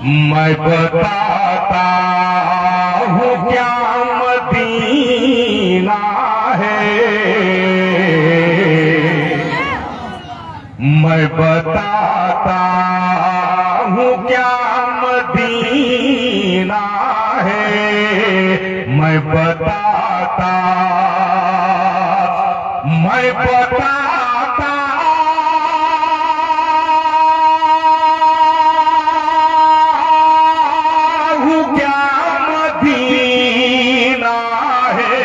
मैं बताता हूँ क्या मदीना है, मैं बताता हूँ क्या मदीना है, मैं बताता हूँ क्या मदीना है,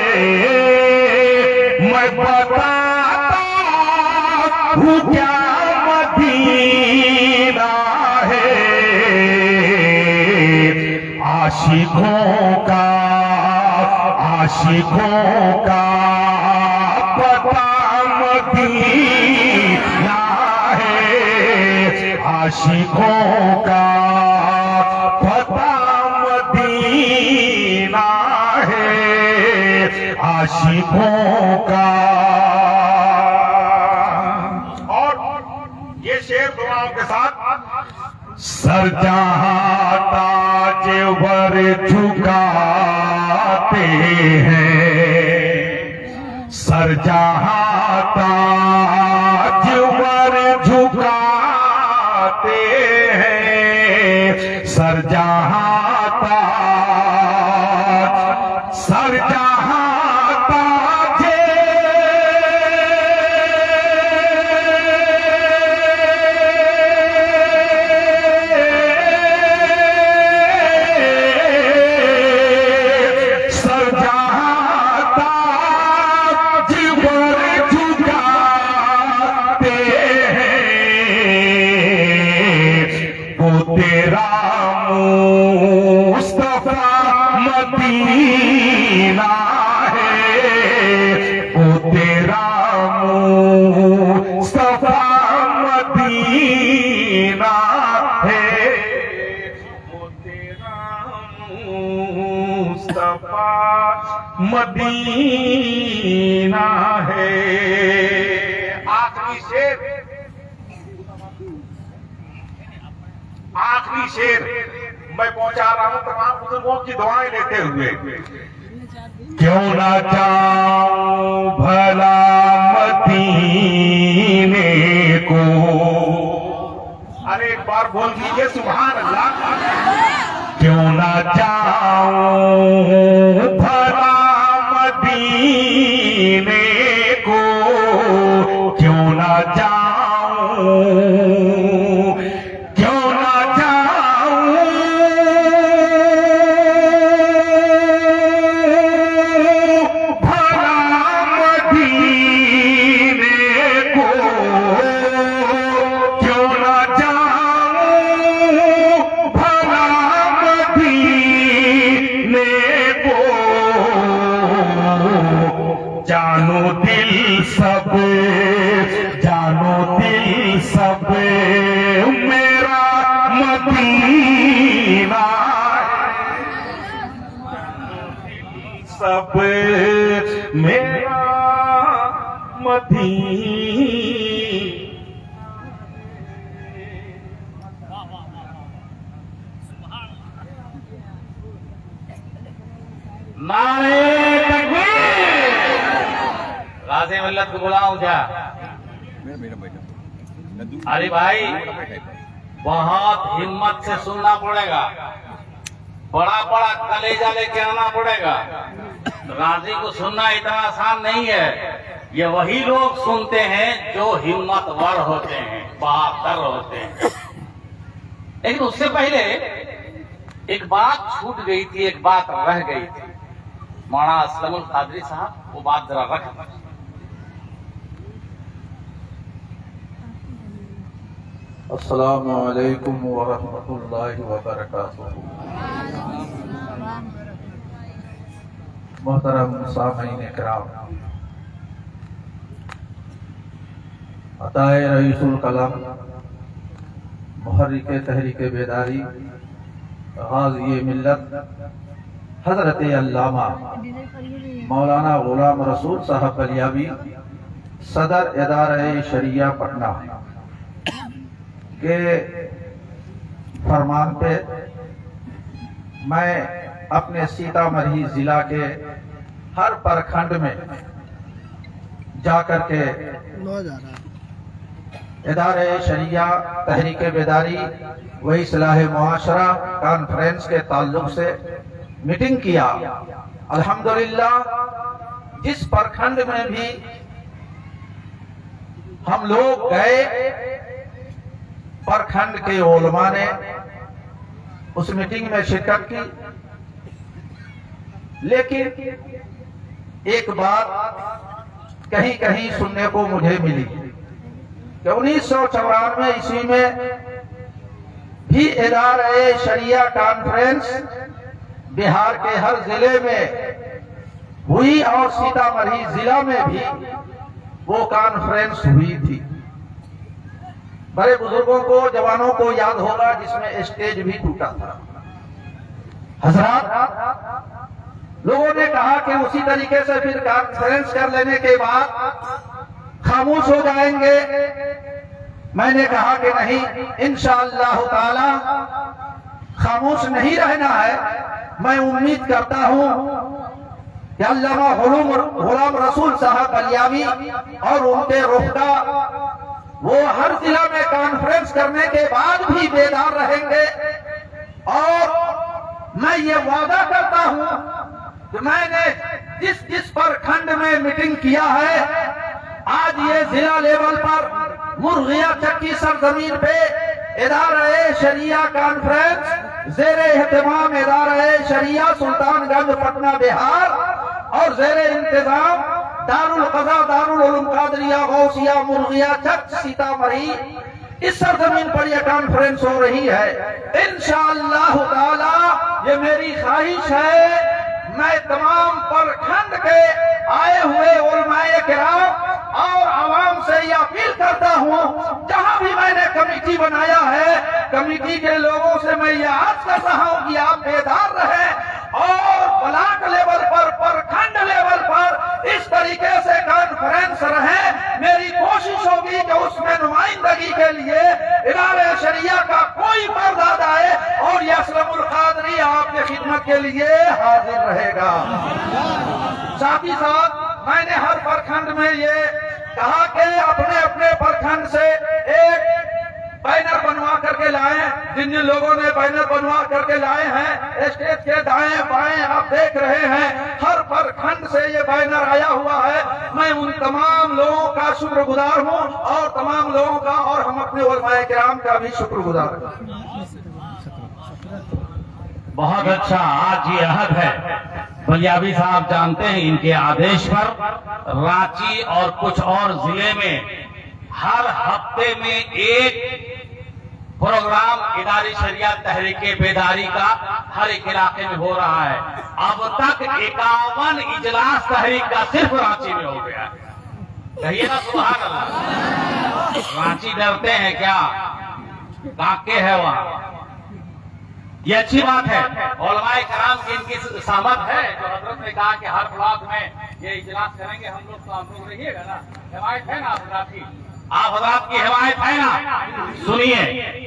मैं बताता हूँ क्या मदीना है। आशिकों का पता मदीना है, आशिकों का पता मदीना है, आशिकों का। और ये शेर दुआओं के साथ सर जहां ताजेवर झुकाते हैं, सर जहां ताजेवर झुकाते हैं, सर जहां ताजे तेरा मुस्तफा मदीना है, वो तेरा मुस्तफा मदीना है, वो तेरा मुस्तफा मदीना है। आखिरी शेर मैं पहुंचा रहा हूं तमाम बुजुर्गों की दुआएं लेते हुए। क्यों ना जाऊं भला मदीने को, अरे एक बार बोल दीजिए सुभान अल्लाह। क्यों ना जाऊं भला मदीने को, क्यों ना जाऊं जानो दिल सब मेरा मदीना, सब मेरा नारे तकबीर। गाज़ी मिल्लत को बुलाऊं क्या? अरे भाई बहुत हिम्मत से सुनना पड़ेगा, बड़ा बड़ा कलेजा लेके आना पड़ेगा। गाज़ी को सुनना इतना आसान नहीं है। ये वही लोग सुनते हैं जो हिम्मतवर होते हैं, बहादुर होते हैं। लेकिन उससे पहले एक बात छूट गई थी, एक बात रह गई थी। मौलाना असलमुल कादरी साहब वो बात जरा रख। अस्सलामु अलैकुम वरहमतुल्लाहि वबरकातुहू। मोहतरम सामीन इकराम, अताए रईसुल कलम, मुहर्रिक तहरीक बेदारी, गाज़ी मिल्लत हजरत अल्लामा मौलाना गुलाम रसूल साहब बलियावी, सदर इदारा शरिया पटना के फरमान पे मैं अपने सीतामढ़ी जिला के हर प्रखंड में जाकर के इदारे शरिया, तहरीक बेदारी व इस्लाह मुआशरा कॉन्फ्रेंस के ताल्लुक से मीटिंग किया। अल्हम्दुलिल्लाह जिस प्रखंड में भी हम लोग गए, प्रखंड के उलमा ने उस मीटिंग में शिरकत की। लेकिन एक बात कहीं कहीं सुनने को मुझे मिली कि 1994 ईस्वी में भी इदारे शरिया कॉन्फ्रेंस बिहार के हर जिले में हुई और सीतामढ़ी जिला में भी वो कॉन्फ्रेंस हुई थी। बड़े बुजुर्गों को, जवानों को याद होगा जिसमें स्टेज भी टूटा था। हजरात, लोगों ने कहा कि उसी तरीके से फिर कॉन्फ्रेंस कर लेने के बाद खामोश हो जाएंगे। मैंने कहा कि नहीं, इंशाअल्लाह ताला खामोश नहीं रहना है। मैं उम्मीद करता हूं कि अल्लामा गुलाम रसूल साहब बलियावी और उनके रुफका वो हर जिला में कॉन्फ्रेंस करने के बाद भी बेदार रहेंगे। और मैं ये वादा करता हूं कि मैंने जिस जिस प्रखंड में मीटिंग किया है, आज ये जिला लेवल पर मुर्गिया चक्की सरजमीन पे इदारे शरिया कॉन्फ्रेंस जेर एहतमाम इदारे शरिया सुल्तानगंज पटना बिहार और जेर इंतजाम दारुल कज़ा दारुल उलूम कादरिया गौसिया मुर्गिया चक सीतामढ़ी, इस सरजमीन पर यह कॉन्फ्रेंस हो रही है। इंशाअल्लाह ताला ये मेरी ख्वाहिश है। मैं तमाम प्रखंड के आए हुए उलमाए किराम और आवाम से यह अपील करता हूँ, जहाँ भी मैंने कमेटी बनाया है, कमेटी के लोगों से मैं यह अर्ज कर रहा हूँ कि आप बेदार रहें और ब्लॉक लेवल पर, प्रखंड लेवल पर इस तरीके से कॉन्फ्रेंस रहे। मेरी कोशिश होगी कि उसमें नुमाइंदगी के लिए इदारे शरिया का कोई पर्दा आए और यह असलमुल कादरी आपके खिदमत के लिए हाजिर रहेगा। साथ ही साथ मैंने हर प्रखंड में ये कहा कि अपने अपने प्रखंड से एक बैनर बनवा करके लाए। जिन जिन लोगों ने बैनर बनवा करके लाए हैं, स्टेज के दाएं बाएं आप देख रहे हैं, हर प्रखंड से ये बैनर आया हुआ है। मैं उन तमाम लोगों का शुक्रगुजार हूं और तमाम लोगों का और हम अपने उलमाए किराम का भी शुक्रगुजार हैं। बहुत अच्छा। आज ये अहद है, बलियावी साहब जानते हैं, इनके आदेश पर रांची और कुछ और जिले में हर हफ्ते में एक प्रोग्राम इदारी शरिया तहरीके बेदारी का हर एक इलाके में हो रहा है। अब तक 51 इजलास तहरीक का सिर्फ रांची में हो गया है। कहिए ना सुभान अल्लाह। रांची डरते हैं क्या? काके है वहां। ये अच्छी बात है। उलमाए कराम की इनकी सामत है, जो हजरत ने कहा कि हर ब्लॉक में ये इजलास करेंगे हम लोग, तो आप लोग रहिएगा ना, हिमायत है ना आप हजरात की हिमायत है ना। सुनिए,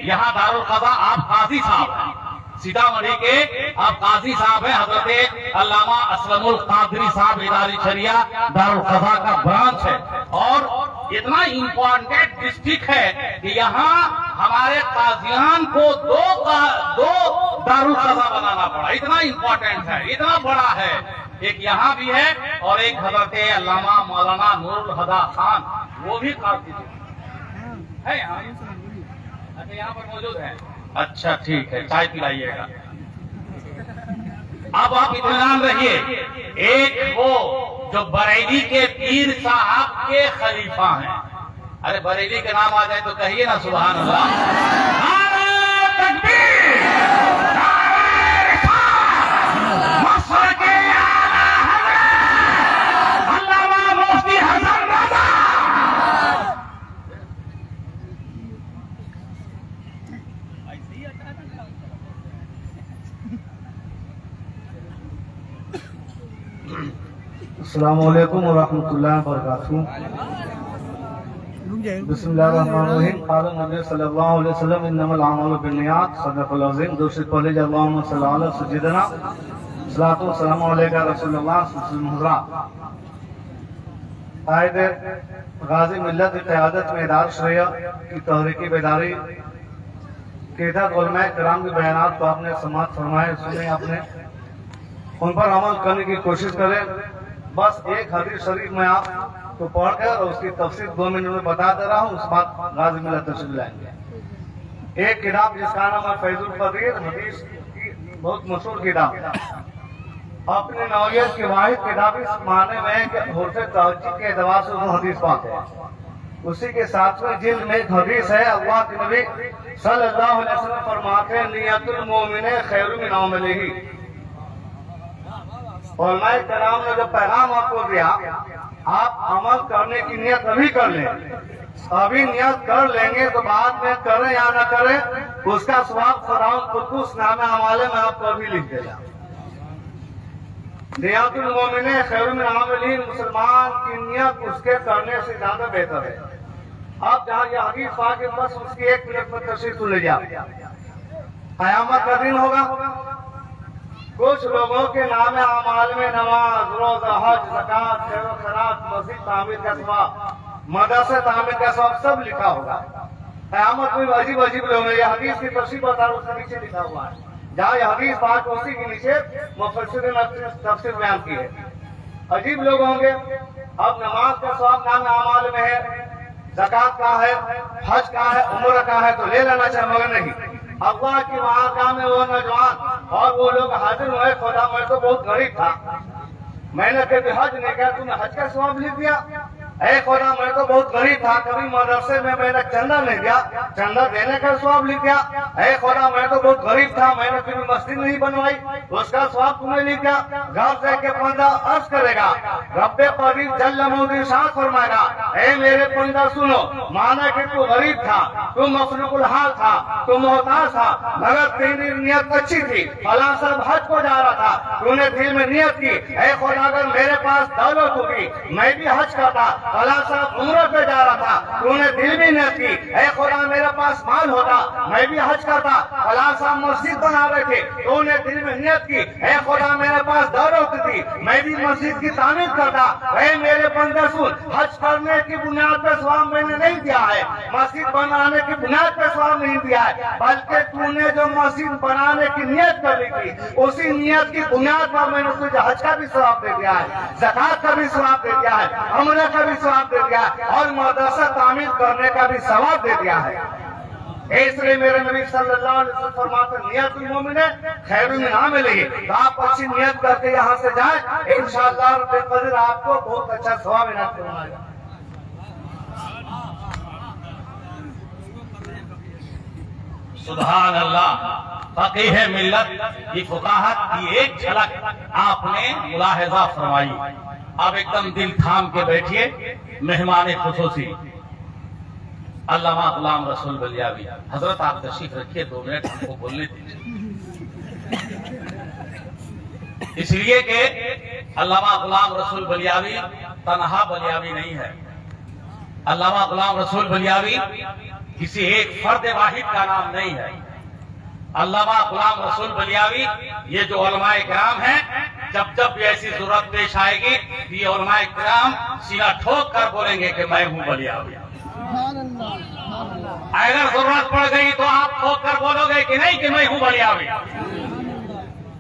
यहाँ दारुल कज़ा आप काजी साहब हैं, सीतामढ़ी के आप काजी साहब हैं, हजरत अल्लामा असलमुल कादरी साहब इदारी शरिया दारुल कज़ा का ब्रांच है। और इतना इम्पोर्टेंट डिस्ट्रिक्ट है कि यहाँ हमारे काजियान को दो दारुल कज़ा बनाना पड़ा। इतना इम्पोर्टेंट है, इतना बड़ा है। एक यहाँ भी है और एक हजरत अल्लामा मौलाना नूरुल हुदा खान, वो भी काजी है यहाँ। अच्छा, यहाँ पर मौजूद है। अच्छा ठीक है, चाय पिलाइएगा। अब आप इत्मीनान रहिए। एक वो जो बरेली के पीर साहब के खलीफा हैं, अरे बरेली के नाम आ जाए तो कहिए ना सुभान अल्लाह। नारे तकबीर, नारे रिसालत, मसलके आला हज़रत अल्लामा मुफ्ती हसन रज़ा। अस्सलामु अलैकुम व रहमतुल्लाहि व बरकातुहू। बिस्मिल्लाहिर्रहमानिर्रहीम। क़ाल नबी सल्लल्लाहु अलैहि वसल्लम इन्नमल अमालु बिन्नियात सदक़ल अज़ीम। दूसरी पहले अल्लाहुम्मा सल्लि अला सय्यिदिना सलातो व सलामु अलैका रसूलुल्लाह सल्लल्लाहु कायद गाजी मिल्लत क़यादत में इदार शरिया की तहरीकी बेदारी के तहत उलमा किराम के बयानात को आपने समाअत फरमाए, सुने, आपने उन पर अमल करने की कोशिश करें। बस एक हदीस शरीफ में आपको पढ़कर और उसकी तफसीर 2 मिनट में बता दे रहा हूँ, उस बात गाजी मिल्लत तशरीफ लाएंगे। एक किताब जिसका नाम है फैजुल कदीर, हदीस की बहुत मशहूर किताब, अपने नौयत की वाहिद किताब इस माने में है कि हुर्फ तहज्जुद के एतबार से वो हदीस पाक है। उसी के 7वें जिल्द में एक हदीस है, अल्लाह के नबी सल्लल्लाहु अलैहि वसल्लम फरमाते हैं नियतुल मोमिने खैरु मिन अमलिही। उलमाए किराम ने जो पैगाम आपको दिया, आप अमल करने की नियत अभी कर लें। अभी नियत कर लेंगे तो बाद में करें या न करें उसका स्वाब खुदा खुद उस नामे हवाले में आपको अभी लिख देगा। नियतुल मोमिने खैरु मिन अमलिही, मुसलमान की नियत उसके करने से ज्यादा बेहतर है। अब जहाँ ये हदीस पाक है, बस उसकी 1 मिनट में तफसीर सुन लीजिए। क़यामत का दिन होगा, कुछ लोगों के नाम अमाल में नमाज, रोजा, हज, ज़कात, खैर व खैरात, मस्जिद तामीर का सवाब, मदरसे तामीर का सवाब सब लिखा होगा। क़यामत में अजीब अजीब लोग हैं। ये हदीस की तफसीर बता रहा हूँ, उसके नीचे लिखा हुआ है। जहाँ ये हदीस बात उसी के नीचे मुफस्सिरीन ने तफसीर बयान की है। अजीब लोग होंगे। अब नमाज का सवाब नाम अमाल में है, ज़कात का है, हज का है, उम्र का है तो ले लेना चाहिए, मगर नहीं। अल्लाह की वहाँ में वो नौजवान और वो लोग हाजिर हुए, खुदा मैं तो बहुत गरीब था, मैंने कभी हज नहीं किया, तुमने हज का सवाब लिख दिया। ऐ खुदा मैं तो बहुत गरीब था, कभी मदरसे में मैंने चंदा नहीं दिया, चंदा देने का सवाब लिख दिया। ऐ खुदा मैं तो बहुत गरीब था, मैंने कभी मस्जिद नहीं बनवाई, उसका सवाब तुम्हें लिख दिया। घर से के बंदा अर्ज करेगा, रब्बे करीब जल्ल मौदी साथ फरमाएगा, ऐ मेरे बंदा सुनो, माना कि तू गरीब था, तू मखलूकुल हाल था, तू मोहताज था, मगर तेरी नियत अच्छी थी, फलां साहब हज को जा रहा था, तूने दिल में नियत की, ऐ खुदा अगर मेरे पास दौलत होगी मैं भी हज करता, फलां साहब उम्र पे जा रहा था, तूने दिल भी नियत की, ऐ खुदा मेरे पास माल होता मैं भी हज करता, फलां साहब मस्जिद बना रहे थे, तूने दिल में नियत की, ऐ खुदा मेरे पास दौलत थी मैं भी मस्जिद की तामीर करता। ऐ मेरे बंदे सुन, हज करने की बुनियाद पे सवाब मैंने नहीं दिया है, मस्जिद बनाने की बुनियाद पे सवाब नहीं दिया है, बल्कि तूने जो मस्जिद बनाने की नियत कर ली थी उसी नियत की बुनियाद पर मैंने तुझे हज का भी सवाब दे दिया है, ज़कात का भी सवाब दे दिया है, उम्र का भी सवाब दे दिया है और मदरसा तामीर करने का भी सवाब दे दिया है। इसलिए मेरे नबी सल्लल्लाहु अलैहि वसल्लम फरमाते नियतुल मोमिने खैरुन मिन अमलिही। तो आप अच्छी नियत करके यहाँ से जाएं, इंशाअल्लाह रब्बुल क़दीर आपको बहुत अच्छा सवाब इनाम फरमाएगा। सुभान अल्लाह। फकीह मिल्लत की फुकाहत की एक झलक आपने मुलाहिजा फरमाई। अब एकदम दिल थाम के बैठिए, मेहमान खुसूसी अल्लामा गुलाम रसूल बलियावी हजरत, आप तशरीफ रखिए, 2 मिनट हमको बोलने दीजिए। इसलिए कि अल्लामा गुलाम रसूल बलियावी तनहा बलियावी नहीं है। अल्लामा गुलाम रसूल बलियावी किसी एक फर्द वाहिद का नाम नहीं है। अल्लामा गुलाम रसूल बलियावी ये जो उलमाए किराम हैं, जब जब भी ऐसी जरूरत पेश आएगी ये उलमाए किराम सीना ठोक कर बोलेंगे कि मैं हूं बलियावी। अगर जरूरत पड़ गई तो आप ठोक कर बोलोगे कि नहीं कि मैं हूं बलियावी।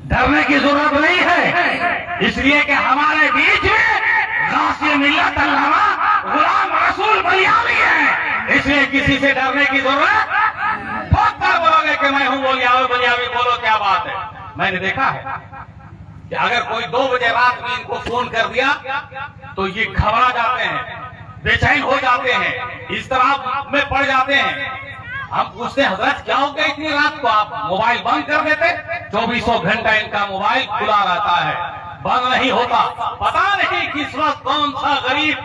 डरने की जरूरत नहीं है, इसलिए कि हमारे बीच में गाज़ी मिल्लत अल्लामा गुलाम रसूल बलियावी है, इसलिए किसी से डरने की जरूरत। ठोक कर बोलोगे कि मैं हूं बलियावी, बलियावी बोलो, क्या बात है। मैंने देखा है कि अगर कोई 2 बजे रात में इनको फोन कर दिया तो ये घबरा जाते हैं, बेचैन हो जाते हैं, इस तरह में पड़ जाते हैं। हम पूछते हैं हजरत क्या हो गया इतनी रात को, आप मोबाइल बंद कर देते? 24 घंटा इनका मोबाइल खुला रहता है, बंद नहीं होता। पता नहीं किस वक्त कौन सा गरीब,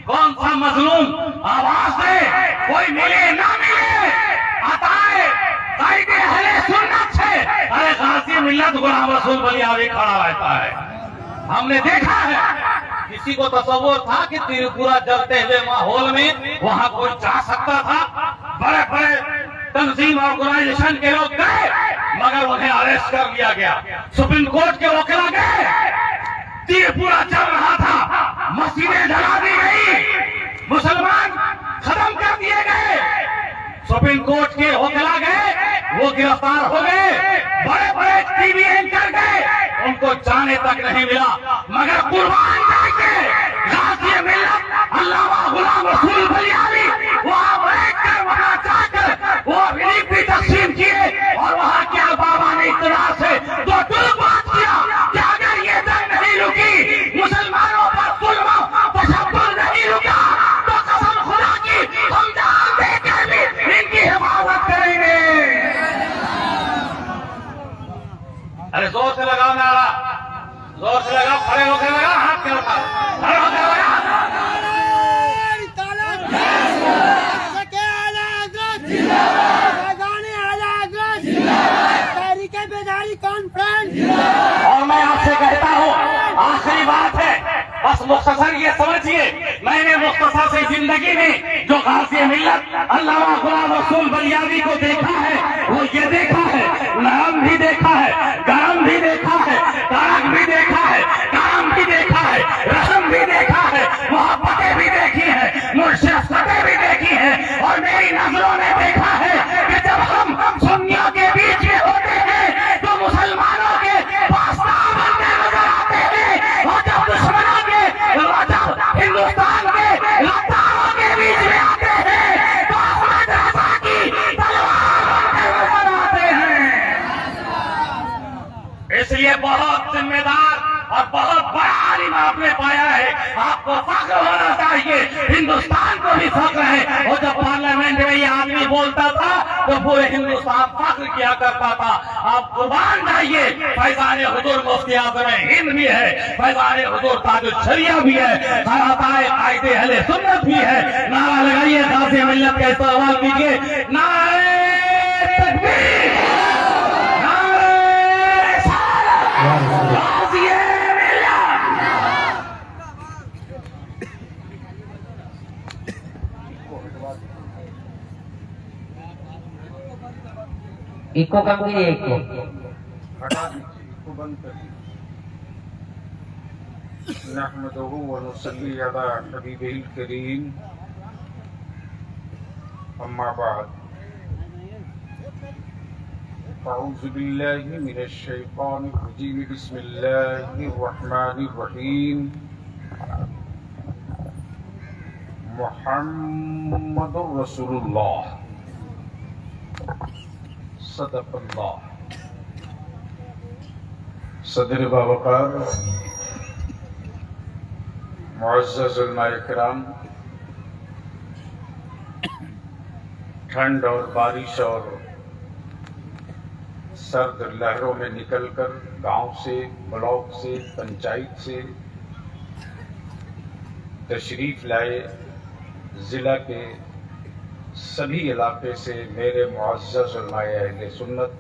कौन सा मजलूम आवाज दे, कोई मिले ना मिले, अताए कायदे अहले सुन्नत से अरे गाज़ी मिल्लत गुलाम रसूल बलियावी खड़ा रहता है। हमने देखा है कि किसी को तसव्वुर था कि त्रिपुरा जलते हुए माहौल में वहां कोई जा सकता था? बड़े बड़े तंजीम ऑर्गेनाइजेशन के लोग गए, मगर उन्हें अरेस्ट कर लिया गया। सुप्रीम कोर्ट के वकील गए, त्रिपुरा चल रहा था, मस्जिदें जला दी गई, मुसलमान खत्म कर दिए गए। सुप्रीम कोर्ट के वकील गए, वो गिरफ्तार हो गए। बड़े बड़े टीवी एंकर गए, उनको जाने तक नहीं मिला। मगर कुर्बान जाके गाज़ी मिल्लत अल्लामा गुलाम रसूल बलियाली वहां बैठकर वहां जाकर वो रिलीफ भी तकसीम किए और वहां के बाबा ने इत्तला से दो टूक बात किया कि अगर ये जंग नहीं रुकी, मुसलमानों पर जुल्म तशद्दुद नहीं रुका, तो कसम खुदा की हम जान देकर भी इनकी हिफाजत करेंगे। अरे जोर से लगाओ नारा, जोर से लगाओ, खड़े होकर लगाओ, हाथ के ऊपर खड़े होकर लगाओ। और मैं आपसे कहता हूँ, आखिरी बात है, बस मुख्तसर ये समझिए, मैंने मुख्तसर से जिंदगी में जो गाज़ी मिल्लत अल्लामा गुलाम रसूल बलियाली को देखा है, वो ये देखा है, नरम भी देखा है, गरम भी देखा है, कड़क भी देखा है, काम भी देखा है, रस्म भी देखा है, मोहब्बतें भी देखी है, मुर्शिदतें भी देखी है। और मेरी नजरों ने देखा है कि जब हम सुन्नियों के बीच में होते हैं तो मुसलमानों के पास्तान बनते नजर आते हैं, और जब दुश्मनों के, जब हिंदुस्तान के गद्दारों के बीच में आते हैं तो अहमद रजा की तलवार बनते नजर आते हैं। इसलिए बहुत जिम्मेदार और बहुत बड़ा आलिम आपने पाया है, आपको फख्र होना चाहिए, हिंदुस्तान को भी फख्र है। और जब पार्लियामेंट में ये आदमी बोलता था तो पूरे हिंदुस्तान फख्र किया करता था। आप कुर्बान जाइए, फैजान हुजूर मुफ्ती आज़म हिंद भी है, फैजान हुजूर ताजुल शरिया भी है, खराताए कायदे अहले सुन्नत भी है। नारा लगाइए, गाज़ी मिल्लत का इस्तेमाल कीजिए, नारे तकबीर, नारे रिसालत, गाज़ी इको कम कीजिए, इको नहमदुहु व नुसल्ली अला हबीबिल करीम, अम्मा बाद, अऊज़ु बिल्लाहि मिनश शैतानिर रजीम, बिस्मिल्लाहिर रहमानिर रहीम। मुहम्मदुर रसूलुल्लाह सदक़ल्लाह। सदर बावकार, मुअज़्ज़ज़ उलमाए किराम, ठंड और बारिश और सर्द लहरों में निकलकर गांव से, ब्लॉक से, पंचायत से तशरीफ लाए, जिला के सभी इलाके से मेरे मुअज़्ज़ज़ उलमाए अहले सुन्नत,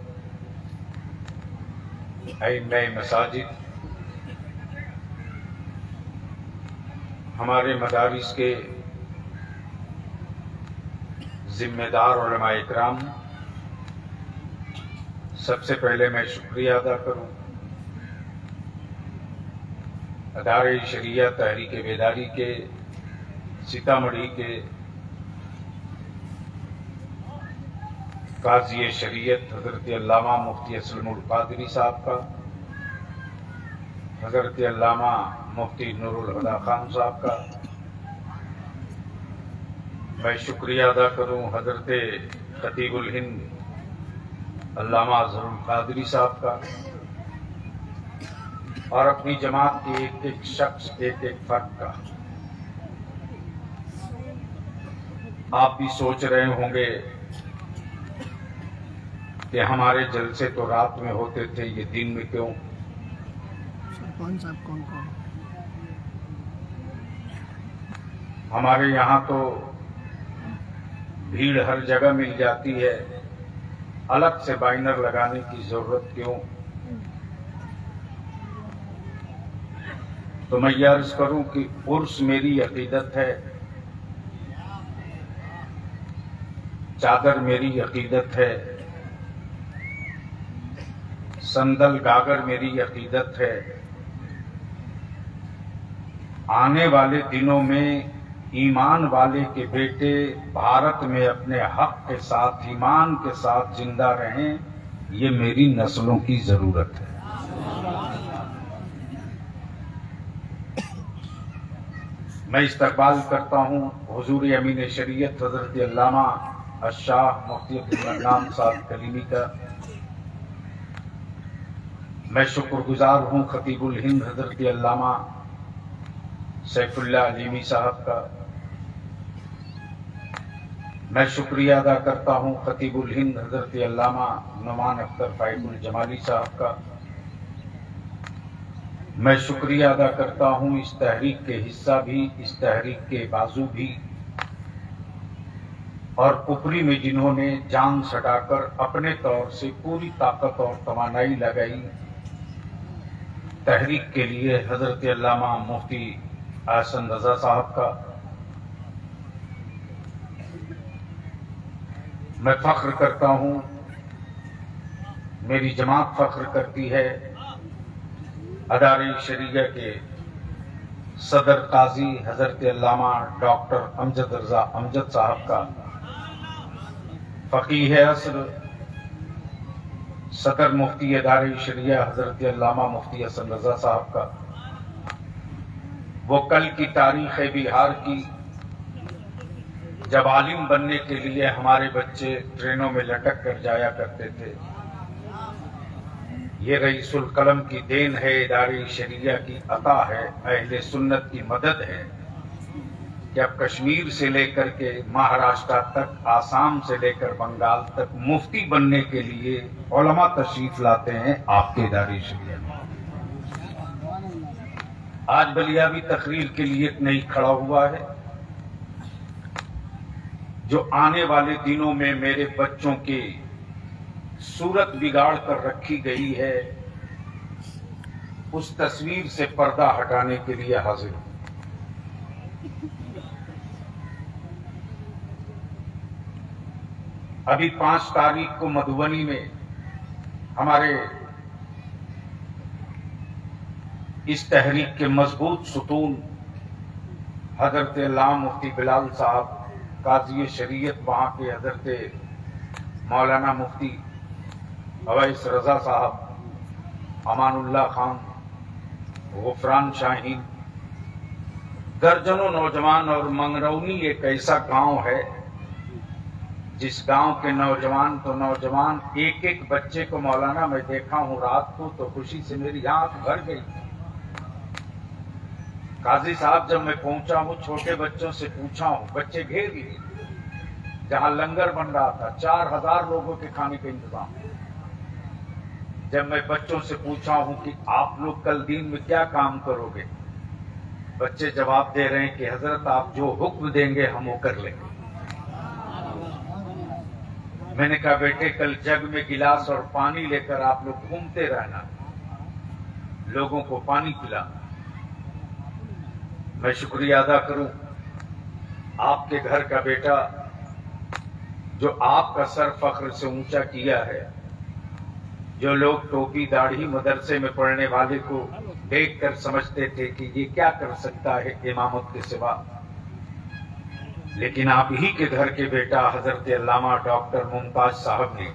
अइम्मे मसाजिद, हमारे मदारिस के जिम्मेदार उलमाए इकराम, सबसे पहले मैं शुक्रिया अदा करूं अदारे शरिया तहरीक बेदारी के सीतामढ़ी के काज़ी शरीयत हजरत अल्लामा मुफ्ती असलमुल कादरी साहब का, हजरत अल्लामा मुफ्ती नूरुल हुदा खान साहब का। मैं शुक्रिया अदा करूं हजरत खतीबुल हिंद अल्लामा अज़हरुल कादरी साहब का, और अपनी जमात के एक एक शख्स, एक एक फर्द का। आप भी सोच रहे होंगे कि हमारे जलसे तो रात में होते थे, ये दिन में क्यों? कौन साहब कौन कौन? हमारे यहाँ तो भीड़ हर जगह मिल जाती है, अलग से बैनर लगाने की जरूरत क्यों? तो मैं ये अर्ज करूं कि उर्स मेरी अकीदत है, चादर मेरी अकीदत है, संदल गागर मेरी अकीदत है। आने वाले दिनों में ईमान वाले के बेटे भारत में अपने हक के साथ, ईमान के साथ जिंदा रहें, ये मेरी नस्लों की जरूरत है। मैं इस्तकबाल करता हूँ हुजूर अमीन शरीयत हजरत अल्लामा अशाह मुफ्ती अब्दुल मन्नान साहब कलीमी का। मैं शुक्रगुजार हूँ खतीबुल हिंद हजरत अल्लामा सैफुल्लाह अलीमी साहब का। मैं शुक्रिया अदा करता हूँ खतीबुल हिंद हजरत अल्लामा नुमान अख्तर फाइकुल जमाली साहब का। मैं शुक्रिया अदा करता हूँ इस तहरीक के हिस्सा भी, इस तहरीक के बाजू भी, और ऊपरी में जिन्होंने जान छटाकर अपने तौर से पूरी ताकत और तवानाई लगाई तहरीक के लिए, हजरत अल्लामा मुफ्ती आसन रजा साहब का। मैं फख्र करता हूँ, मेरी जमात फख्र करती है अदारे शरीया के सदर काजी हजरत अल्लामा डॉक्टर अमजद रजा अमजद साहब का, फकीह असर सदर मुफ्ती अदारे शरिया हजरत अल्लामा मुफ्ती हसन रजा साहब का। वो कल की तारीख है बिहार की, जब आलिम बनने के लिए हमारे बच्चे ट्रेनों में लटक कर जाया करते थे। ये रईसुल कलम की देन है, इदारे शरिया की अता है, अहले सुन्नत की मदद है कि अब कश्मीर से लेकर के महाराष्ट्र तक, आसाम से लेकर बंगाल तक मुफ्ती बनने के लिए उलमा तशरीफ लाते हैं आपके इदारे शरिया में। आज बलिया भी तकरीर के लिए नहीं खड़ा हुआ है। जो आने वाले दिनों में मेरे बच्चों की सूरत बिगाड़ कर रखी गई है, उस तस्वीर से पर्दा हटाने के लिए हाजिर हूं। अभी 5 तारीख को मधुबनी में हमारे इस तहरीक के मजबूत सुतून हजरत अल्लामा मुफ्ती बिलाल साहब काजी शरीयत, वहां के हजरत मौलाना मुफ्ती अवैस रजा साहब, अमानुल्लाह खान, गुफरान शाहीन, दर्जनों नौजवान। और मंगरौनी एक ऐसा गांव है जिस गांव के नौजवान तो नौजवान, एक एक बच्चे को मौलाना मैं देखा हूं रात को तो खुशी से मेरी आंख भर गई। काजी साहब जब मैं पहुंचा हूं, छोटे बच्चों से पूछा हूं, बच्चे घेर लिए जहां लंगर बन रहा था, 4000 लोगों के खाने का इंतजाम। जब मैं बच्चों से पूछा हूं कि आप लोग कल दिन में क्या काम करोगे, बच्चे जवाब दे रहे हैं कि हजरत आप जो हुक्म देंगे हम वो कर लेंगे। मैंने कहा बेटे कल जग में गिलास और पानी लेकर आप लोग घूमते रहना, लोगों को पानी पिलाना। मैं शुक्रिया अदा करूं आपके घर का बेटा जो आपका सर फख्र से ऊंचा किया है। जो लोग टोपी दाढ़ी मदरसे में पढ़ने वाले को देखकर समझते थे कि ये क्या कर सकता है इमामत के सिवा, लेकिन आप ही के घर के बेटा हजरत अल्लामा डॉक्टर मुमताज साहब ने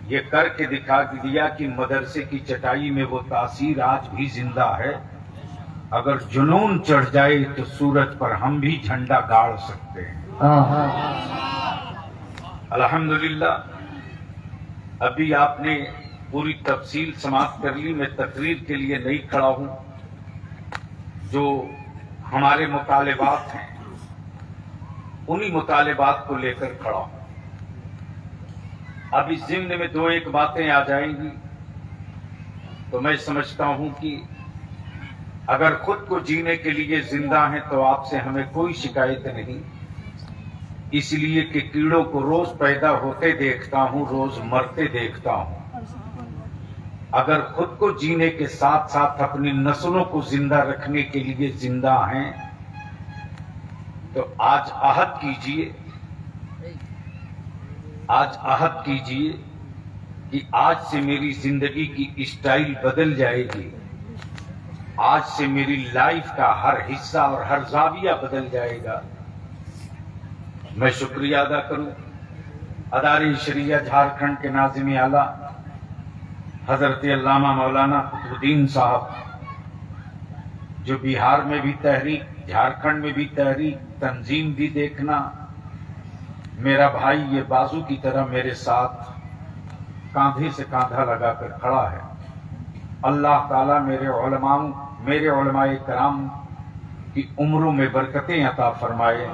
ये करके दिखा दिया कि मदरसे की चटाई में वो तासीर आज भी जिंदा है। अगर जुनून चढ़ जाए तो सूरज पर हम भी झंडा गाड़ सकते हैं। अल्हम्दुलिल्लाह अभी आपने पूरी तफसील समाप्त कर ली। मैं तकरीर के लिए नहीं खड़ा हूं, जो हमारे मुतालिबात हैं उन्हीं मुतालिबात को लेकर खड़ा हूं। अब इस जिम्न में 2-1 बातें आ जाएंगी तो मैं समझता हूं कि अगर खुद को जीने के लिए जिंदा हैं तो आपसे हमें कोई शिकायत नहीं, इसलिए कि कीड़ों को रोज पैदा होते देखता हूं, रोज मरते देखता हूं। अगर खुद को जीने के साथ साथ अपनी नस्लों को जिंदा रखने के लिए जिंदा हैं, तो आज अहद कीजिए, आज अहद कीजिए कि आज से मेरी जिंदगी की स्टाइल बदल जाएगी, आज से मेरी लाइफ का हर हिस्सा और हर जाविया बदल जाएगा। मैं शुक्रिया अदा करूं अदारे शरिया झारखंड के नाज़िम आला हजरत अल्लामा मौलाना कुतुबुद्दीन साहब, जो बिहार में भी तहरीक, झारखंड में भी तहरीक, तंजीम भी देखना, मेरा भाई ये बाजू की तरह मेरे साथ कांधे से कांधा लगाकर खड़ा है। अल्लाह ताला मेरे उलमाए कराम की उम्रों में बरकतें अता फरमाए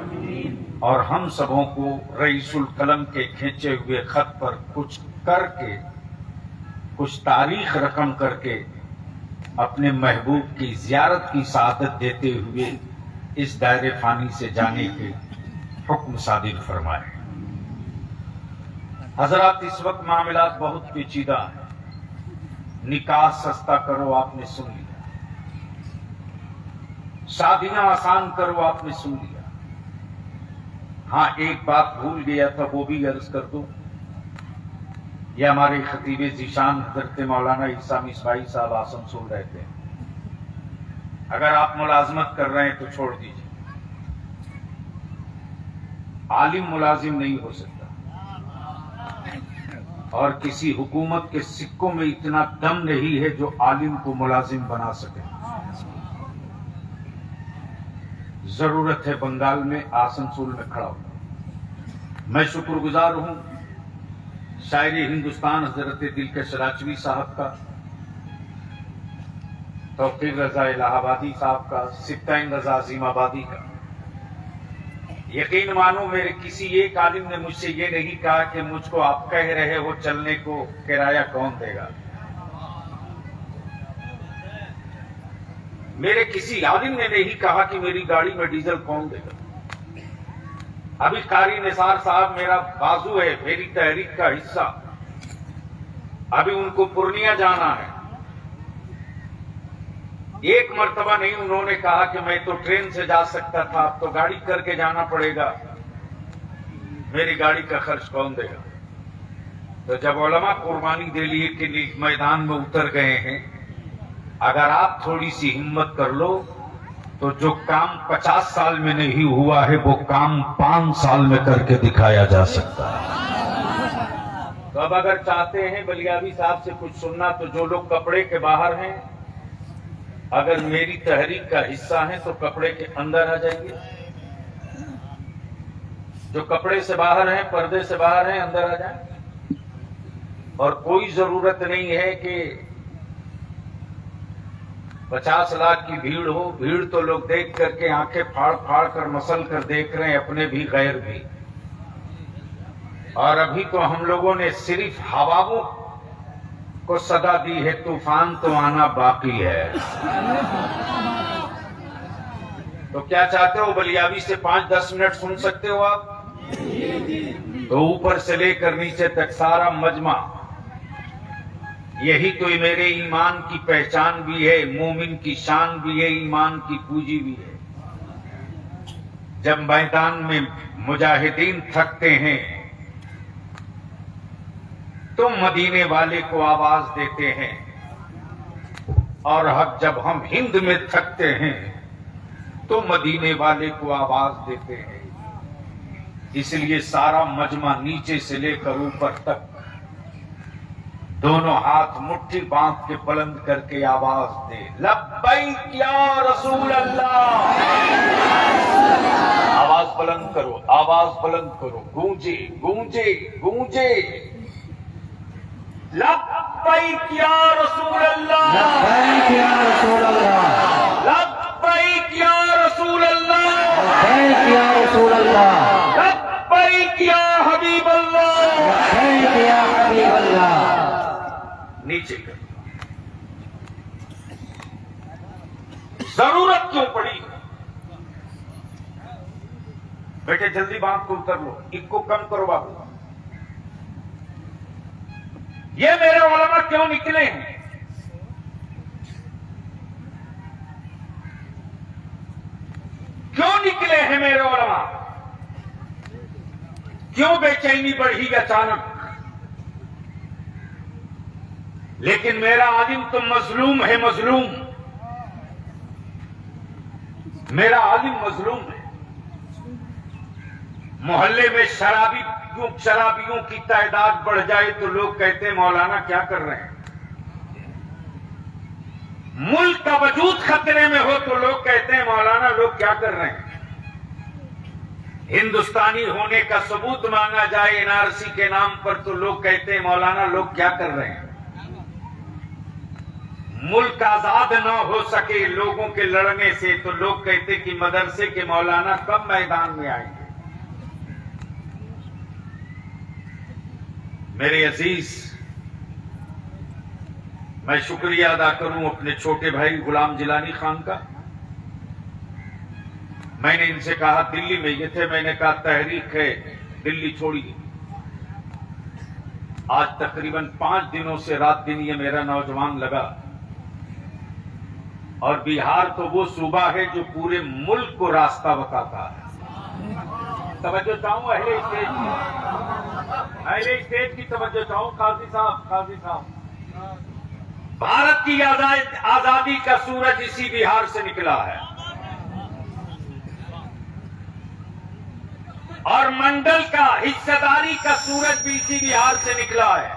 और हम सबों को रईसुल कलम के खींचे हुए खत पर कुछ करके, कुछ तारीख रकम करके अपने महबूब की जियारत की सआदत देते हुए इस दायरे फानी से जाने के हुक्म सादिर फरमाए। हजरात, इस वक्त मामलात बहुत पेचीदा है। निकाह सस्ता करो, आपने सुन लिया। शादियां आसान करो, आपने सुन लिया। हाँ, एक बात भूल गया था, वो भी अर्ज कर दूं। ये हमारे खतीब जीशान हजरत मौलाना ईसा मिसबाई साहब आसनसोल रहते हैं। अगर आप मुलाजमत कर रहे हैं तो छोड़ दीजिए। आलिम मुलाजिम नहीं हो सकता, और किसी हुकूमत के सिक्कों में इतना दम नहीं है जो आलिम को मुलाजिम बना सके। जरूरत है बंगाल में, आसनसोल में खड़ा हो। मैं शुक्रगुजार हूं शायरी हिंदुस्तान हजरत दिलकश राजवी साहब का, तौकीर रजा इलाहाबादी साहब का, सिप्ताइन रजा अजीमाबादी का। यकीन मानो, मेरे किसी एक आलिम ने मुझसे ये नहीं कहा कि मुझको आप कह रहे हो चलने को, किराया कौन देगा। मेरे किसी आलिम ने नहीं कहा कि मेरी गाड़ी में डीजल कौन देगा। अभी कारी निसार साहब मेरा बाजू है, मेरी तहरीक का हिस्सा। अभी उनको पूर्णिया जाना है। एक मर्तबा नहीं उन्होंने कहा कि मैं तो ट्रेन से जा सकता था, अब तो गाड़ी करके जाना पड़ेगा, मेरी गाड़ी का खर्च कौन देगा। तो जब उलमा कुर्बानी दे लिए कि मैदान में उतर गए हैं, अगर आप थोड़ी सी हिम्मत कर लो तो जो काम 50 साल में नहीं हुआ है वो काम 5 साल में करके दिखाया जा सकता है। तो अब अगर चाहते हैं बलियाबी साहब से कुछ सुनना, तो जो लोग कपड़े के बाहर हैं, अगर मेरी तहरीक का हिस्सा है तो कपड़े के अंदर आ जाएंगे। जो कपड़े से बाहर हैं, पर्दे से बाहर हैं, अंदर आ जाए। और कोई जरूरत नहीं है कि 50 लाख की भीड़ हो। भीड़ तो लोग देख करके आंखें फाड़ फाड़ कर मसल कर देख रहे हैं, अपने भी गैर भी। और अभी तो हम लोगों ने सिर्फ हवाओं को सदा दी है, तूफान तो आना बाकी है। तो क्या चाहते हो, बलियाबी से 5-10 मिनट सुन सकते हो आप? तो ऊपर से लेकर नीचे तक सारा मजमा, यही तो मेरे ईमान की पहचान भी है, मोमिन की शान भी है, ईमान की पूंजी भी है। जब मैदान में मुजाहिदीन थकते हैं तो मदीने वाले को आवाज देते हैं, और जब हम हिंद में थकते हैं तो मदीने वाले को आवाज देते हैं। इसलिए सारा मजमा नीचे से लेकर ऊपर तक दोनों हाथ मुट्ठी बांध के बुलंद करके आवाज दे, लब्बैक या रसूल अल्लाह। आवाज बुलंद करो, आवाज बुलंद करो, गूंजे गूंजे गूंजे। लब्बैक या रसूल अल्लाह, लब्बैक या रसूल अल्लाह, लब्बैक या रसूल अल्लाह, लब्बैक या रसूल अल्लाह, लब्बैक या हबीब अल्लाह, लब्बैक या हबीब अल्लाह। नीचे कर। जरूरत क्यों पड़ी? बेटे जल्दी बात को उतर लो, इनको कम करो बाबू। ये मेरे उलमा क्यों निकले हैं? निकले हैं मेरे उलमा? क्यों बेचैनी बढ़ी अचानक? लेकिन मेरा आलिम तो मजलूम है, मजलूम। मेरा आलिम मजलूम है। मोहल्ले में शराबियों की तादाद बढ़ जाए तो लोग कहते हैं मौलाना क्या कर रहे हैं। मुल्क का वजूद खतरे में हो तो लोग कहते हैं मौलाना लोग क्या कर रहे हैं। हिंदुस्तानी होने का सबूत मांगा जाए एनआरसी के नाम पर तो लोग कहते हैं मौलाना लोग क्या कर रहे हैं। मुल्क आजाद न हो सके लोगों के लड़ने से तो लोग कहते कि मदरसे के मौलाना कब मैदान में आएंगे। मेरे अजीज, मैं शुक्रिया अदा करूं अपने छोटे भाई गुलाम जिलानी खान का। मैंने इनसे कहा, दिल्ली में ये थे, मैंने कहा तहरीक है दिल्ली छोड़िए। आज तकरीबन 5 दिनों से रात दिन ये मेरा नौजवान लगा। और बिहार तो वो सूबा है जो पूरे मुल्क को रास्ता बताता है। तवज्जो चाहूं अहले स्टेज की तवज्जो चाहूं। काजी साहब, भारत की आजादी का सूरज इसी बिहार से निकला है और मंडल का हिस्सेदारी का सूरज भी इसी बिहार से निकला है।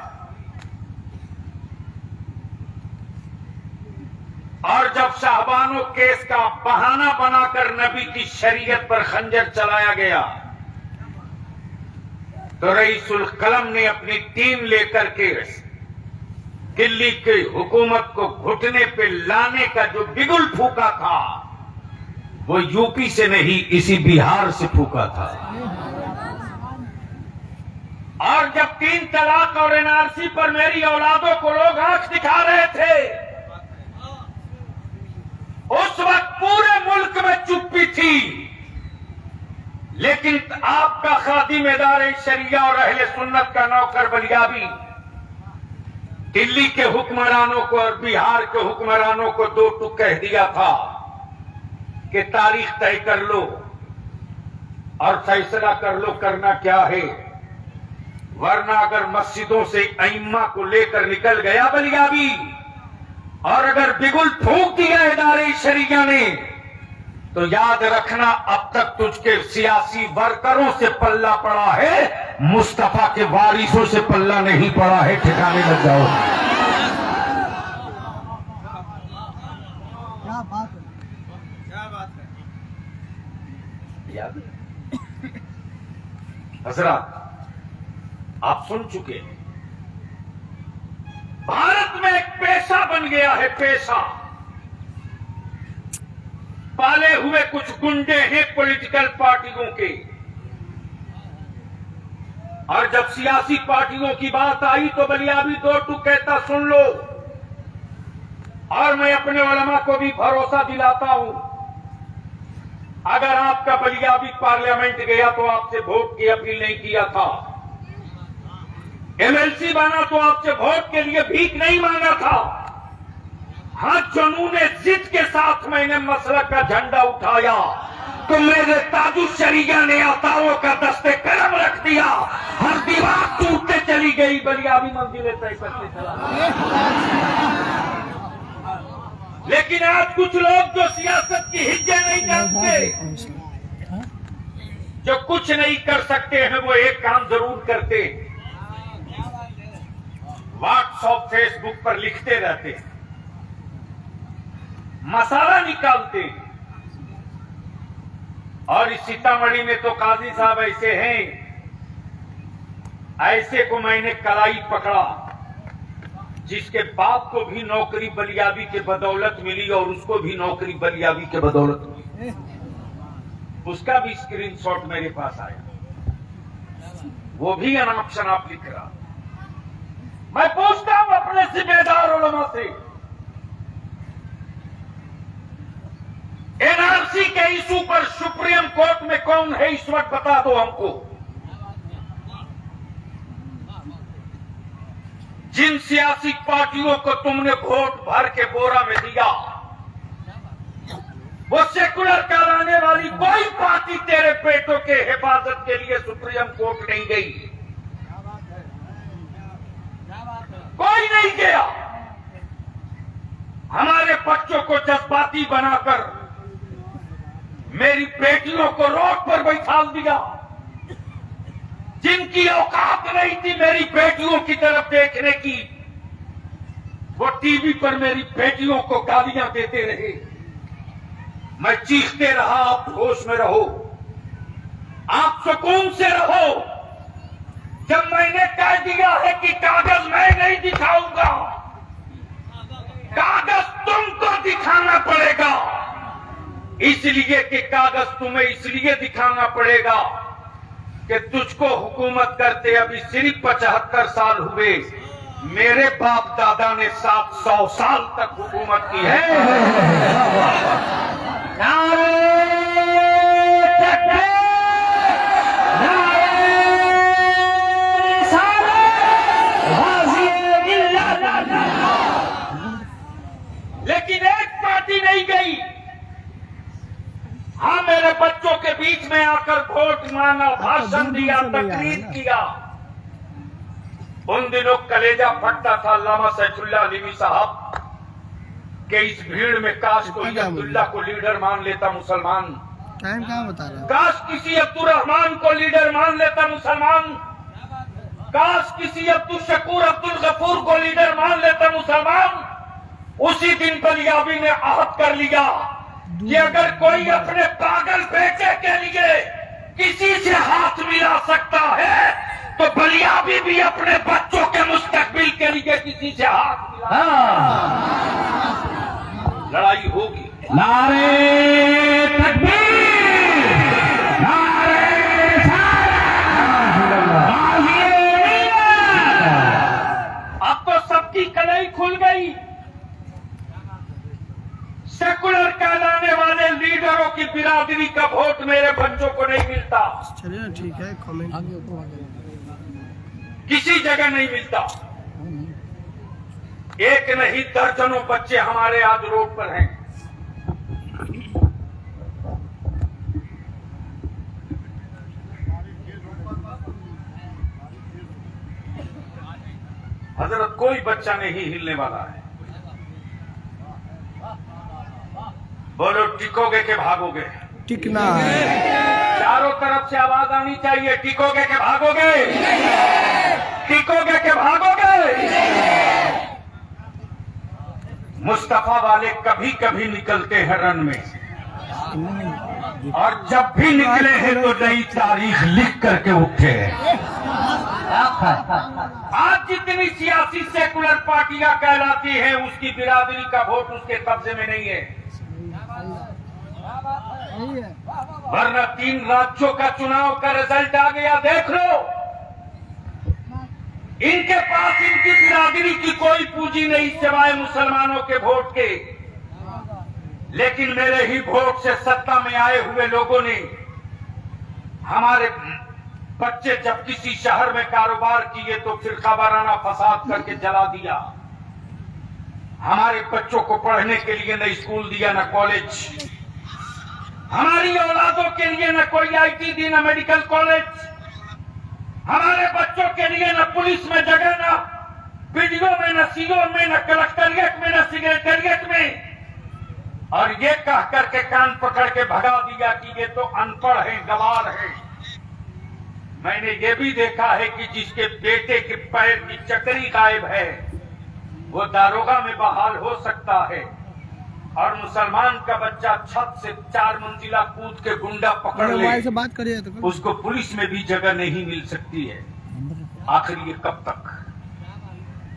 और जब शाहबानो केस का बहाना बनाकर नबी की शरीयत पर खंजर चलाया गया तो रईसुल कलम ने अपनी टीम लेकर के दिल्ली की हुकूमत को घुटने पे लाने का जो बिगुल फूका था वो यूपी से नहीं इसी बिहार से फूका था। और जब 3 तलाक और एनआरसी पर मेरी औलादों को लोग आंख दिखा रहे थे उस वक्त पूरे मुल्क में चुप्पी थी। लेकिन आपका खादिम इदारे शरिया और अहले सुन्नत का नौकर बलियाबी दिल्ली के हुक्मरानों को और बिहार के हुक्मरानों को 2 टूक कह दिया था कि तारीख तय कर लो और फैसला कर लो करना क्या है। वरना अगर मस्जिदों से अइम्मा को लेकर निकल गया बलियाबी और अगर बिगुल फूंक दिया इदारे शरिया ने तो याद रखना अब तक तुझके सियासी वर्करों से पल्ला पड़ा है, मुस्तफा के वारिसों से पल्ला नहीं पड़ा है। ठिकाने लग जाओ। क्या बात है। याद हजरत आप सुन चुके हैं, भारत में एक पेशा बन गया है, पेशा। पाले हुए कुछ गुंडे हैं पॉलिटिकल पार्टियों के और जब सियासी पार्टियों की बात आई तो बलियाबी 2 टूक कहता सुन लो। और मैं अपने उलमा को भी भरोसा दिलाता हूं, अगर आपका बलियाबी पार्लियामेंट गया तो आपसे वोट की अपील नहीं किया था, एमएलसी बना तो आपसे वोट के लिए भीख नहीं मांगा था। हाँ, जुनून जिद के साथ मैंने मसलक का झंडा उठाया तो मेरे ताजु शरिया ने अतारों का दस्ते कलम रख दिया, हर दीवार टूटते चली गई, बलियाबी मंजिलें तय करते चला। लेकिन आज कुछ लोग जो सियासत की हिज्जे नहीं जानते, जो कुछ नहीं कर सकते हैं, वो एक काम जरूर करते, व्हाट्सएप फेसबुक पर लिखते रहते, मसाला निकालते। और इस सीतामढ़ी में तो काजी साहब ऐसे हैं, ऐसे को मैंने कलाई पकड़ा जिसके बाप को भी नौकरी बलियाबी के बदौलत मिली और उसको भी नौकरी बलियाबी के बदौलत मिली। उसका भी स्क्रीनशॉट मेरे पास आया, वो भी अनाप शनाप लिख रहा। मैं पूछता हूं अपने जिम्मेदार उलमा से, एनआरसी के इशू पर सुप्रीम कोर्ट में कौन है इस वक्त बता दो हमको। जिन सियासी पार्टियों को तुमने वोट भर के बोरा में दिया, वो सेकुलर कहलाने वाली कोई पार्टी तेरे बेटों के हिफाजत के लिए सुप्रीम कोर्ट नहीं गई, कोई नहीं गया। हमारे बच्चों को जज्बाती बनाकर मेरी बेटियों को रोड पर बैठा दिया। जिनकी औकात नहीं थी मेरी बेटियों की तरफ देखने की, वो टीवी पर मेरी बेटियों को गालियां देते रहे। मैं चीखते रहा, आप होश में रहो, आप सुकून से रहो। जब मैंने कह दिया है कि कागज मैं नहीं दिखाऊंगा, कागज तुमको दिखाना पड़ेगा, इसलिए कि कागज तुम्हें इसलिए दिखाना पड़ेगा कि तुझको हुकूमत करते अभी सिर्फ 75 साल हुए। मेरे बाप दादा ने 700 साल तक हुकूमत की है। लेकिन एक पार्टी नहीं गई। हाँ, मेरे बच्चों के बीच में आकर वोट मांगा, भाषण दिया, तकरीर किया। उन दिनों कलेजा फटता था अल्लामा सैफुल्लाह अलीवी साहब के इस भीड़ में काश कोई अब्दुल्ला को लीडर मान लेता मुसलमान, टाइम कहाँ बता रहा है? काश किसी अब्दुल रहमान को लीडर मान लेता मुसलमान, काश किसी अब्दुल शकूर अब्दुल गफूर को लीडर मान लेता मुसलमान। उसी दिन बलियाबी ने आहद कर लिया कि अगर कोई अपने पागल बेटे के लिए किसी से हाथ मिला सकता है तो बलियाबी भी अपने बच्चों के मुस्तकबिल के लिए किसी से हाथ मिला। लड़ाई होगी। नारे तकबीर, नारे अब तो सबकी कलाई खुल गई। सेकुलर कहलाने वाले लीडरों की बिरादरी का वोट मेरे बच्चों को नहीं मिलता, चलिए ना, ठीक है। कमेंट किसी जगह नहीं मिलता। एक नहीं दर्जनों बच्चे हमारे आज रोड पर हैं। हजरत कोई बच्चा नहीं हिलने वाला है। बोलो टिकोगे के भागोगे? टिकना है। चारों तरफ से आवाज आनी चाहिए, टिकोगे के भागोगे? टिकोगे के भागोगे? मुस्तफा वाले कभी कभी निकलते हैं रन में, और जब भी निकले हैं तो नई तारीख लिख करके उठे हैं। आज जितनी सियासी सेकुलर पार्टियां कहलाती हैं उसकी बिरादरी का वोट उसके कब्जे में नहीं है। वरना 3 राज्यों का चुनाव का रिजल्ट आ गया, देख लो। इनके पास इनकी बिरादरी की कोई पूंजी नहीं सिवाय मुसलमानों के वोट के। लेकिन मेरे ही वोट से सत्ता में आए हुए लोगों ने हमारे बच्चे जब किसी शहर में कारोबार किए तो फिरका वाराना फसाद करके जला दिया। हमारे बच्चों को पढ़ने के लिए न स्कूल दिया न कॉलेज, हमारी औलादों के लिए न कोई आईटी दी न मेडिकल कॉलेज, हमारे बच्चों के लिए न पुलिस में जगह, न बीडीओ में, न सीओ में, न कलेक्टरिएट में, न सेक्रेटेरिएट में। और ये कह करके कान पकड़ के भगा दिया कि ये तो अनपढ़ है, गवार है। मैंने ये भी देखा है कि जिसके बेटे के पैर की चकरी गायब है वो दारोगा में बहाल हो सकता है, और मुसलमान का बच्चा छत से 4 मंजिला कूद के गुंडा पकड़ ले से बात करिए तो उसको पुलिस में भी जगह नहीं मिल सकती है। आखिर ये कब तक,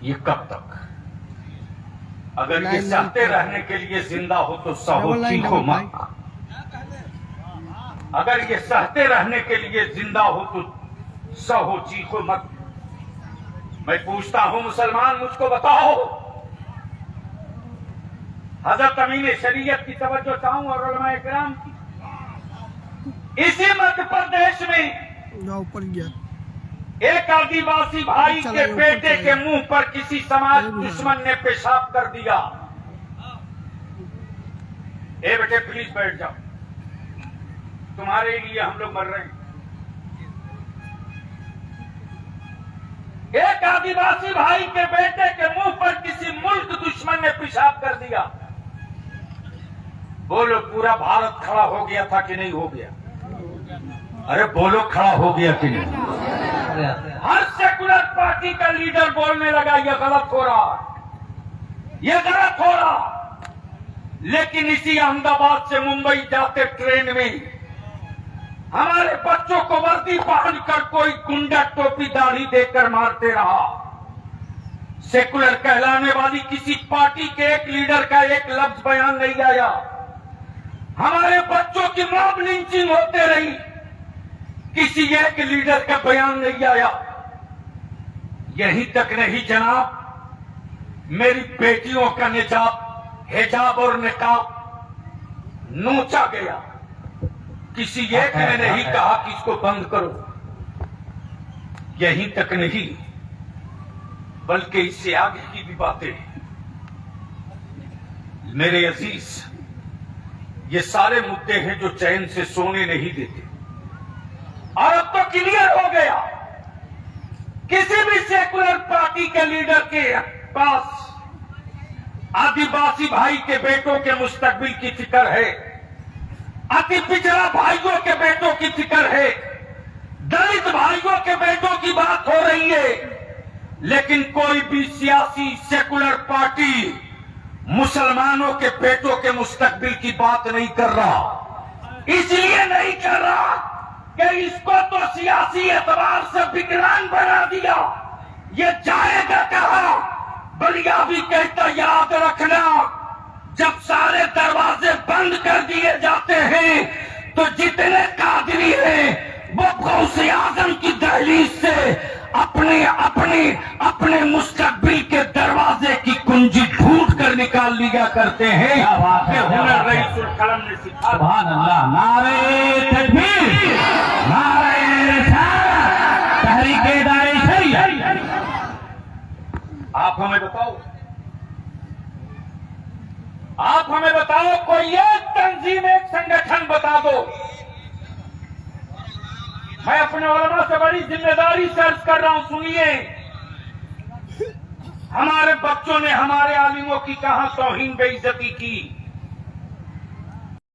ये कब तक? अगर ये चाहते रहने के लिए जिंदा हो तो सहो चीखो मत। अगर ये सहते रहने के लिए जिंदा हो तो सहो चीखो मत। मैं पूछता हूं मुसलमान, मुझको बताओ, हजरत अमीन शरीयत की तवज्जो चाहूं और उलमा इकराम की। इसी मध्य प्रदेश में ऊपर गया, एक आदिवासी भाई के बेटे के मुंह पर किसी समाज दुश्मन ने पेशाब कर दिया। ए बेटे प्लीज बैठ जाओ, तुम्हारे लिए हम लोग मर रहे हैं। एक आदिवासी भाई के बेटे के मुंह पर किसी मुल्क दुश्मन ने पेशाब कर दिया। बोलो पूरा भारत खड़ा हो गया था कि नहीं हो गया? अरे बोलो खड़ा हो गया कि नहीं? हर सेकुलर पार्टी का लीडर बोलने लगा ये गलत हो रहा, ये गलत हो रहा। लेकिन इसी अहमदाबाद से मुंबई जाते ट्रेन में हमारे बच्चों को वर्दी पहनकर कोई गुंडा टोपी दाढ़ी देकर मारते रहा। सेकुलर कहलाने वाली किसी पार्टी के एक लीडर का एक लफ्ज बयान नहीं आया। हमारे बच्चों की मॉब लिंचिंग होते रही, किसी एक लीडर का बयान नहीं आया। यहीं तक नहीं जनाब, मेरी बेटियों का हिजाब और निकाब नोचा गया, किसी एक ने नहीं कहा कि इसको बंद करो। यहीं तक नहीं बल्कि इससे आगे की भी बातें। मेरे अजीज, ये सारे मुद्दे हैं जो चैन से सोने नहीं देते। और अब तो क्लियर हो गया, किसी भी सेकुलर पार्टी के लीडर के पास आदिवासी भाई के बेटों के मुस्तकबिल की फिक्र है, अति पिछड़ा भाइयों के बेटों की फिक्र है, दलित भाइयों के बेटों की बात हो रही है। लेकिन कोई भी सियासी सेकुलर पार्टी मुसलमानों के बेटों के मुस्तकबिल की बात नहीं कर रहा। इसलिए नहीं कर रहा कि इसको तो सियासी एतबार से विकलांग बना दिया, ये जाएगा कहां? बलिया भी कहता याद रखना, जब सारे दरवाजे बंद कर दिए जाते हैं तो जितने कादरी हैं वो गौसे आजम की दहलीज से अपने मुस्तकबिल के दरवाजे की कुंजी ढूंढ कर निकाल लिया करते हैं। हुनर रईसुल कलम ने सिखा। सुभान अल्लाह, नारे तकबीर, नारे रिसालत, तहरीके दाए शरीयत। आप हमें बताओ कोई एक तंजीम, एक संगठन बता दो। मैं अपने उलमा से बड़ी जिम्मेदारी से अर्ज कर रहा हूं, सुनिए। हमारे बच्चों ने हमारे आलिमों की कहां तौहीन बेइज्जती की,